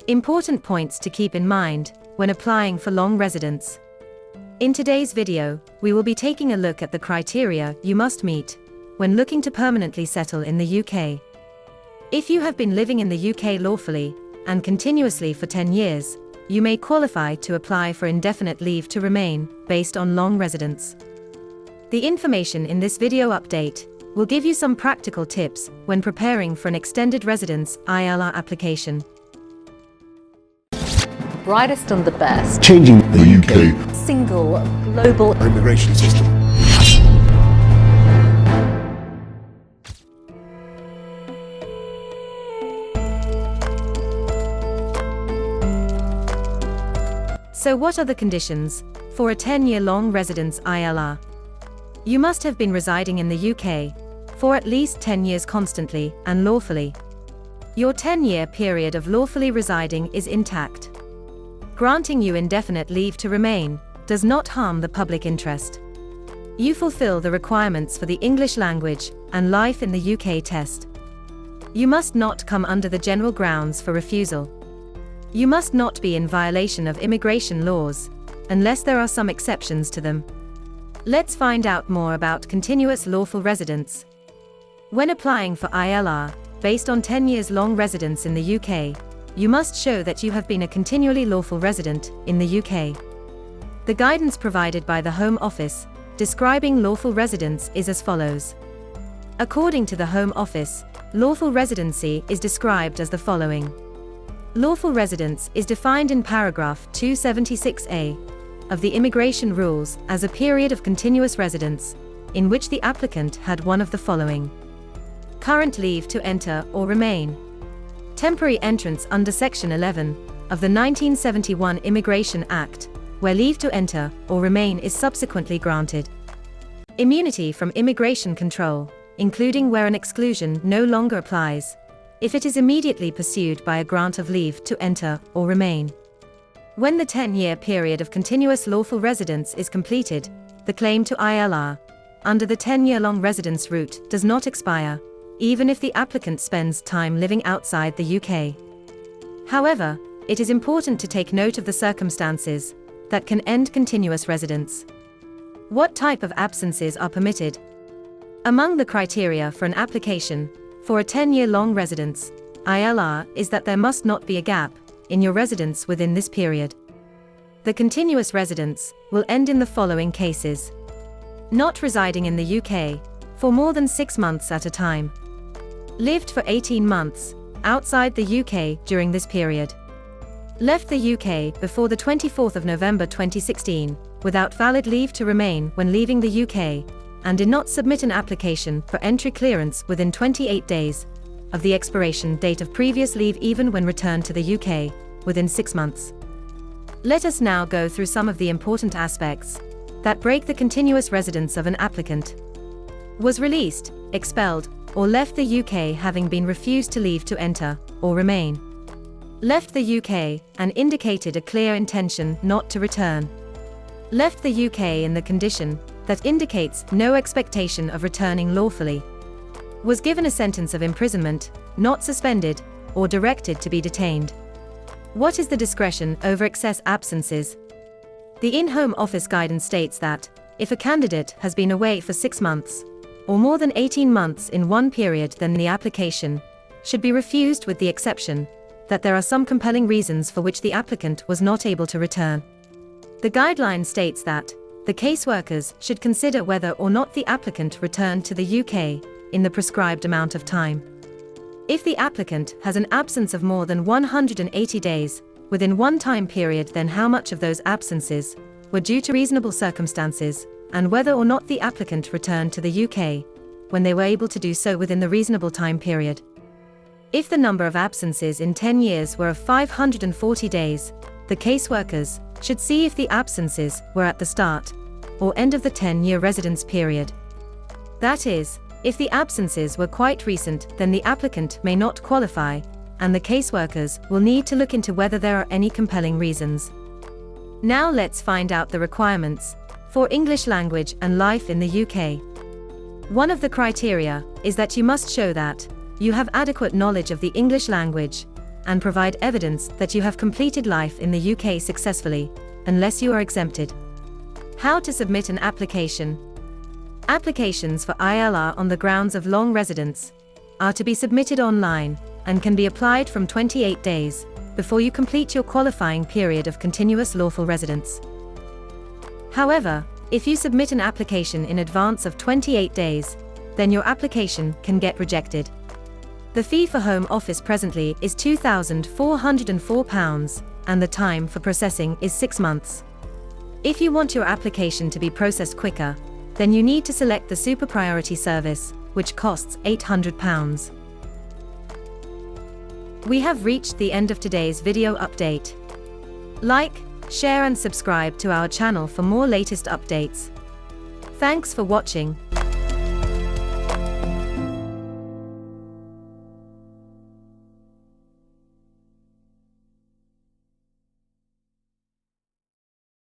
Important points to keep in mind when applying for long residence. In today's video, we will be taking a look at the criteria you must meet when looking to permanently settle in the UK. If you have been living in the UK lawfully and continuously for 10 years, you may qualify to apply for indefinite leave to remain based on long residence. The information in this video update will give you some practical tips when preparing for an extended residence ILR application. Brightest and the best. Changing the UK Single global immigration system. So what are the conditions for a 10-year long residence ILR? You must have been residing in the UK for at least 10 years constantly and lawfully. Your 10-year period of lawfully residing is intact. Granting you indefinite leave to remain does not harm the public interest. You fulfill the requirements for the English language and life in the UK test. You must not come under the general grounds for refusal. You must not be in violation of immigration laws, unless there are some exceptions to them. Let's find out more about continuous lawful residence. When applying for ILR, based on 10 years long residence in the UK, you must show that you have been a continually lawful resident in the UK. The guidance provided by the Home Office describing lawful residence is as follows. According to the Home Office, lawful residency is described as the following. Lawful residence is defined in paragraph 276A of the Immigration Rules as a period of continuous residence in which the applicant had one of the following: current leave to enter or remain, temporary entrance under Section 11 of the 1971 Immigration Act, where leave to enter or remain is subsequently granted, immunity from immigration control, including where an exclusion no longer applies, if it is immediately pursued by a grant of leave to enter or remain. When the 10-year period of continuous lawful residence is completed, the claim to ILR under the 10-year long residence route does not expire, even if the applicant spends time living outside the UK. However, it is important to take note of the circumstances that can end continuous residence. What type of absences are permitted? Among the criteria for an application for a 10-year long residence ILR is that there must not be a gap in your residence within this period. The continuous residence will end in the following cases: not residing in the UK for more than 6 months at a time, lived for 18 months outside the UK during this period, left the UK before the 24th of November 2016 without valid leave to remain when leaving the UK, and did not submit an application for entry clearance within 28 days of the expiration date of previous leave even when returned to the UK within 6 months. Let us now go through some of the important aspects that break the continuous residence of an applicant. Was released, expelled, or left the UK having been refused to leave to enter or remain. Left the UK and indicated a clear intention not to return. Left the UK in the condition that indicates no expectation of returning lawfully. Was given a sentence of imprisonment, not suspended, or directed to be detained. What is the discretion over excess absences? The In-Home Office guidance states that, if a candidate has been away for 6 months, or more than 18 months in one period, then the application should be refused with the exception that there are some compelling reasons for which the applicant was not able to return. The guideline states that the caseworkers should consider whether or not the applicant returned to the UK in the prescribed amount of time. If the applicant has an absence of more than 180 days within one time period, then how much of those absences were due to reasonable circumstances, and whether or not the applicant returned to the UK when they were able to do so within the reasonable time period. If the number of absences in 10 years were of 540 days, the caseworkers should see if the absences were at the start or end of the 10-year residence period. That is, if the absences were quite recent, then the applicant may not qualify, and the caseworkers will need to look into whether there are any compelling reasons. Now let's find out the requirements for English language and life in the UK. One of the criteria is that you must show that you have adequate knowledge of the English language and provide evidence that you have completed life in the UK successfully, unless you are exempted. How to submit an application. Applications for ILR on the grounds of long residence are to be submitted online and can be applied from 28 days before you complete your qualifying period of continuous lawful residence. However, if you submit an application in advance of 28 days, then your application can get rejected. The fee for Home Office presently is £2,404, and the time for processing is 6 months. If you want your application to be processed quicker, then you need to select the Super Priority service, which costs £800. We have reached the end of today's video update. Like, share and subscribe to our channel for more latest updates. Thanks for watching.